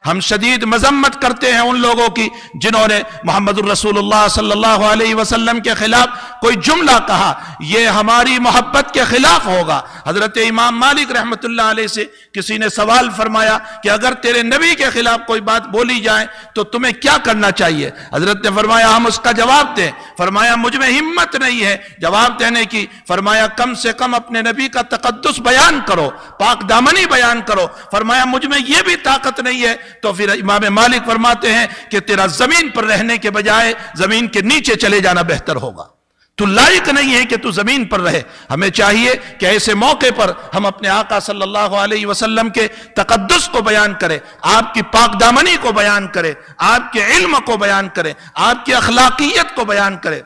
ہم شدید مذمت کرتے ہیں ان لوگوں کی جنہوں نے محمد الرسول اللہ صلی اللہ علیہ وسلم کے خلاف کوئی جملہ کہا، یہ ہماری محبت کے خلاف ہوگا۔ حضرت امام مالک رحمت اللہ علیہ سے کسی نے سوال فرمایا کہ اگر تیرے نبی کے خلاف کوئی بات بولی جائے تو تمہیں کیا کرنا چاہیے؟ حضرت نے فرمایا ہم اس کا جواب دیں۔ فرمایا مجھ میں ہمت نہیں ہے جواب دینے کی۔ فرمایا کم سے کم اپنے نبی کا تقدس بیان کرو، پاک دامنی بیان کرو۔ فرمایا مجھ میں یہ بھی طاقت نہیں ہے۔ تو پھر امام مالک فرماتے ہیں کہ تیرا زمین پر رہنے کے بجائے زمین کے نیچے چلے جانا بہتر ہوگا، تو لائق نہیں ہے کہ تو زمین پر رہے۔ ہمیں چاہیے کہ ایسے موقع پر ہم اپنے آقا صلی اللہ علیہ وسلم کے تقدس کو بیان کریں، آپ کی پاک دامنی کو بیان کریں، آپ کے علم کو بیان کریں، آپ کی اخلاقیت کو بیان کریں،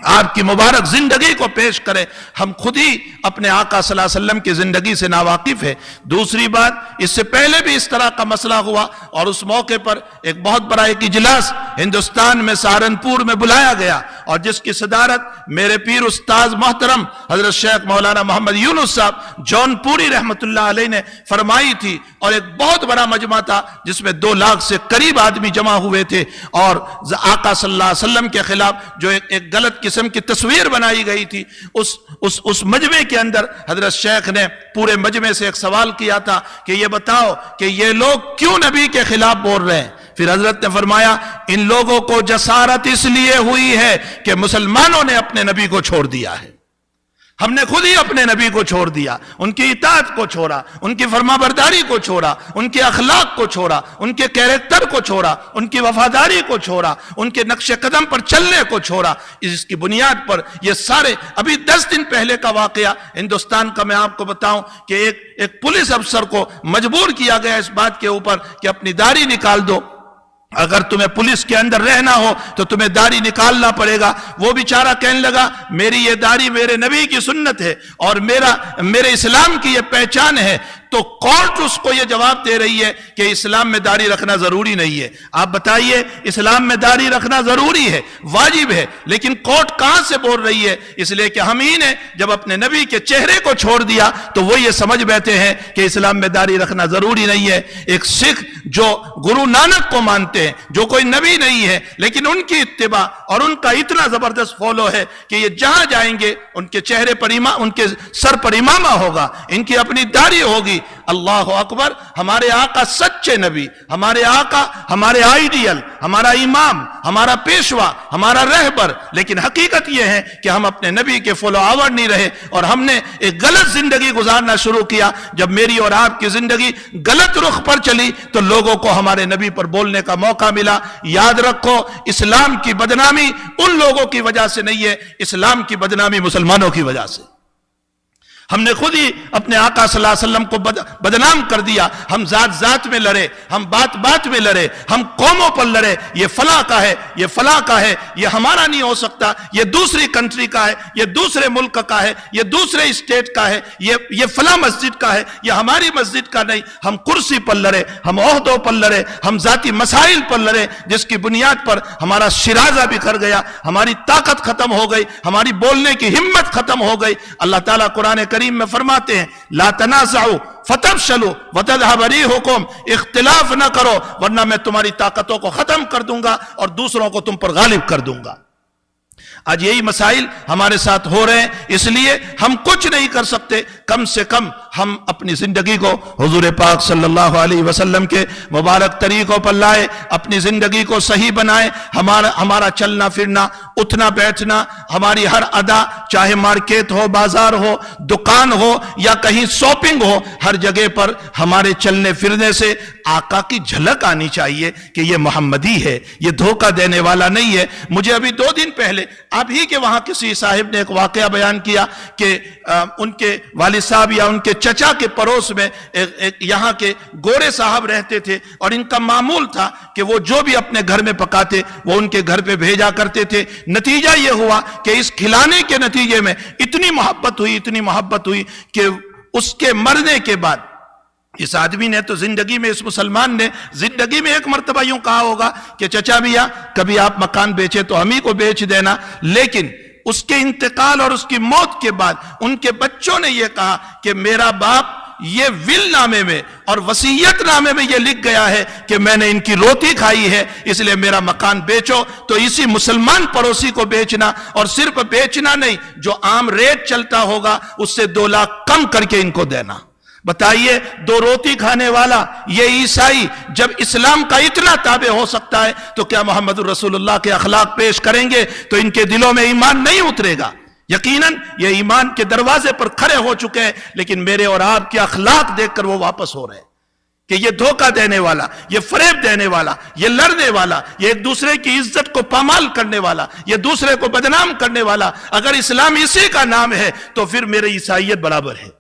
آپ کی مبارک زندگی کو پیش کریں۔ ہم خود ہی اپنے آقا صلی اللہ علیہ وسلم کی زندگی سے ناواقف ہے۔ دوسری بات، اس سے پہلے بھی اس طرح کا مسئلہ ہوا اور اس موقع پر ایک بہت بڑا ایک اجلاس ہندوستان میں سہارنپور میں بلایا گیا، اور جس کی صدارت میرے پیر استاذ محترم حضرت شیخ مولانا محمد یونس صاحب جون پوری رحمت اللہ علیہ نے فرمائی تھی، اور ایک بہت بڑا مجمع تھا جس میں 2 لاکھ سے قریب آدمی جمع ہوئے تھے، اور آقا صلی اللہ علیہ وسلم کے خلاف جو ایک غلط قسم کی تصویر بنائی گئی تھی، اس مجمع کے اندر حضرت شیخ نے پورے مجمع سے ایک سوال کیا تھا کہ یہ بتاؤ کہ یہ لوگ کیوں نبی کے خلاف بول رہے ہیں؟ پھر حضرت نے فرمایا ان لوگوں کو جسارت اس لیے ہوئی ہے کہ مسلمانوں نے اپنے نبی کو چھوڑ دیا ہے، ہم نے خود ہی اپنے نبی کو چھوڑ دیا، ان کی اطاعت کو چھوڑا، ان کی فرما برداری کو چھوڑا، ان کے اخلاق کو چھوڑا، ان کے کیریکٹر کو چھوڑا، ان کی وفاداری کو چھوڑا، ان کے نقش قدم پر چلنے کو چھوڑا۔ اس کی بنیاد پر یہ سارے، ابھی 10 دن پہلے کا واقعہ ہندوستان کا میں آپ کو بتاؤں کہ ایک پولیس افسر کو مجبور کیا گیا اس بات کے اوپر کہ اپنی داڑھی نکال دو، اگر تمہیں پولیس کے اندر رہنا ہو تو تمہیں داڑھی نکالنا پڑے گا۔ وہ بیچارہ کہنے لگا میری یہ داڑھی میرے نبی کی سنت ہے اور میرے اسلام کی یہ پہچان ہے، تو کورٹ اس کو یہ جواب دے رہی ہے کہ اسلام میں داڑھی رکھنا ضروری نہیں ہے۔ آپ بتائیے، اسلام میں داڑھی رکھنا ضروری ہے، واجب ہے، لیکن کورٹ کہاں سے بول رہی ہے؟ اس لیے کہ ہم ہی نے جب اپنے نبی کے چہرے کو چھوڑ دیا تو وہ یہ سمجھ بیٹھے ہیں کہ اسلام میں داڑھی رکھنا ضروری نہیں ہے۔ ایک سکھ جو گرو نانک کو مانتے ہیں، جو کوئی نبی نہیں ہے، لیکن ان کی اتباع اور ان کا اتنا زبردست فالو ہے کہ یہ جہاں جائیں گے ان کے چہرے پر ان کے سر پر امامہ ہوگا، ان کی اپنی داڑھی ہوگی۔ اللہ اکبر! ہمارے آقا سچے نبی، ہمارے آقا ہمارے آئیڈیل، ہمارا امام، ہمارا پیشوا، ہمارا رہبر، لیکن حقیقت یہ ہے کہ ہم اپنے نبی کے فالو آور نہیں رہے، اور ہم نے ایک غلط زندگی گزارنا شروع کیا۔ جب میری اور آپ کی زندگی غلط رخ پر چلی تو لوگوں کو ہمارے نبی پر بولنے کا موقع ملا۔ یاد رکھو، اسلام کی بدنامی ان لوگوں کی وجہ سے نہیں ہے، اسلام کی بدنامی مسلمانوں کی وجہ سے۔ ہم نے خود ہی اپنے آقا صلی اللہ علیہ وسلم کو بدنام کر دیا۔ ہم ذات میں لڑے، ہم بات میں لڑے، ہم قوموں پر لڑے، یہ فلاں کا ہے، یہ فلاں کا ہے، یہ ہمارا نہیں ہو سکتا، یہ دوسری کنٹری کا ہے، یہ دوسرے ملک کا ہے، یہ دوسرے اسٹیٹ کا ہے، یہ فلاں مسجد کا ہے، یہ ہماری مسجد کا نہیں۔ ہم کرسی پر لڑے، ہم عہدوں پر لڑے، ہم ذاتی مسائل پر لڑے، جس کی بنیاد پر ہمارا شرازہ بکھر گیا، ہماری طاقت ختم ہو گئی، ہماری بولنے کی ہمت ختم ہو گئی۔ اللہ تعالیٰ قرآن کریم میں فرماتے ہیں لا تنازعوا فتفشلوا وتذهب ريحكم، اختلاف نہ کرو ورنہ میں تمہاری طاقتوں کو ختم کر دوں گا اور دوسروں کو تم پر غالب کر دوں گا۔ آج یہی مسائل ہمارے ساتھ ہو رہے ہیں، اس لیے ہم کچھ نہیں کر سکتے، کم سے کم ہم اپنی زندگی کو حضور پاک صلی اللہ علیہ وسلم کے مبارک طریقوں پر لائے، اپنی زندگی کو صحیح بنائے۔ ہمارا چلنا پھرنا، اٹھنا بیٹھنا، ہماری ہر ادا، چاہے مارکیٹ ہو، بازار ہو، دکان ہو یا کہیں شاپنگ ہو، ہر جگہ پر ہمارے چلنے پھرنے سے آقا کی جھلک آنی چاہیے کہ یہ محمدی ہے، یہ دھوکہ دینے والا نہیں ہے۔ مجھے ابھی 2 دن پہلے آپ ہی کے وہاں کسی صاحب نے ایک واقعہ بیان کیا کہ ان کے والد صاحب یا ان کے چچا کے پڑوس میں ایک یہاں کے گورے صاحب رہتے تھے، اور ان کا معمول تھا کہ وہ جو بھی اپنے گھر میں پکاتے وہ ان کے گھر پہ بھیجا کرتے تھے۔ نتیجہ یہ ہوا کہ اس کھلانے کے نتیجے میں اتنی محبت ہوئی کہ اس کے مرنے کے بعد اس آدمی نے تو زندگی میں، اس مسلمان نے زندگی میں ایک مرتبہ یوں کہا ہوگا کہ چچا بھیا کبھی آپ مکان بیچے تو ہم ہی کو بیچ دینا، لیکن اس کے انتقال اور اس کی موت کے بعد ان کے بچوں نے یہ کہا کہ میرا باپ یہ ول نامے میں اور وصیت نامے میں یہ لکھ گیا ہے کہ میں نے ان کی روٹی کھائی ہے، اس لیے میرا مکان بیچو، تو اسی مسلمان پڑوسی کو بیچنا، اور صرف بیچنا نہیں، جو عام ریٹ چلتا ہوگا اس سے 2 لاکھ کم کر کے ان کو دینا۔ بتائیے 2 روٹی کھانے والا یہ عیسائی جب اسلام کا اتنا تابع ہو سکتا ہے تو کیا محمد الرسول اللہ کے اخلاق پیش کریں گے تو ان کے دلوں میں ایمان نہیں اترے گا؟ یقیناً یہ ایمان کے دروازے پر کھڑے ہو چکے ہیں، لیکن میرے اور آپ کے اخلاق دیکھ کر وہ واپس ہو رہے ہیں کہ یہ دھوکہ دینے والا، یہ فریب دینے والا، یہ لڑنے والا، یہ ایک دوسرے کی عزت کو پامال کرنے والا، یہ دوسرے کو بدنام کرنے والا، اگر اسلام اسی کا نام ہے تو پھر میری عیسائیت برابر ہے،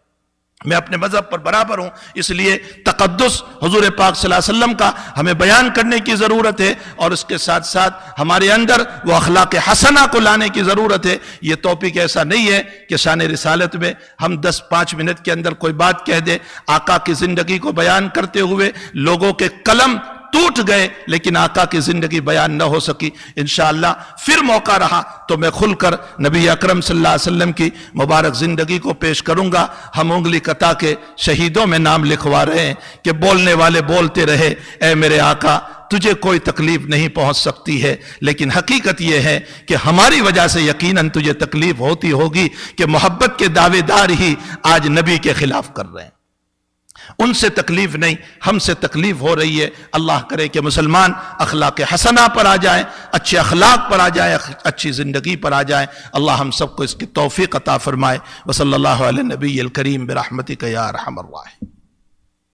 میں اپنے مذہب پر برابر ہوں۔ اس لیے تقدس حضور پاک صلی اللہ علیہ وسلم کا ہمیں بیان کرنے کی ضرورت ہے، اور اس کے ساتھ ساتھ ہمارے اندر وہ اخلاق حسنہ کو لانے کی ضرورت ہے۔ یہ ٹاپک ایسا نہیں ہے کہ شان رسالت میں ہم 10-5 منٹ کے اندر کوئی بات کہہ دیں۔ آقا کی زندگی کو بیان کرتے ہوئے لوگوں کے قلم ٹوٹ گئے، لیکن آقا کی زندگی بیان نہ ہو سکی۔ انشاءاللہ پھر موقع رہا تو میں کھل کر نبی اکرم صلی اللہ علیہ وسلم کی مبارک زندگی کو پیش کروں گا۔ ہم انگلی قطع کے شہیدوں میں نام لکھوا رہے ہیں کہ بولنے والے بولتے رہے، اے میرے آقا تجھے کوئی تکلیف نہیں پہنچ سکتی ہے، لیکن حقیقت یہ ہے کہ ہماری وجہ سے یقیناً تجھے تکلیف ہوتی ہوگی کہ محبت کے دعوے دار ہی آج نبی کے خلاف کر رہے ہیں۔ ان سے تکلیف نہیں، ہم سے تکلیف ہو رہی ہے۔ اللہ کرے کہ مسلمان اخلاق حسنہ پر آ جائیں، اچھے اخلاق پر آ جائیں، اچھی زندگی پر آ جائیں۔ اللہ ہم سب کو اس کی توفیق عطا فرمائے۔ وصلی اللہ علی نبی الکریم برحمتک یا ارحم الراحمین۔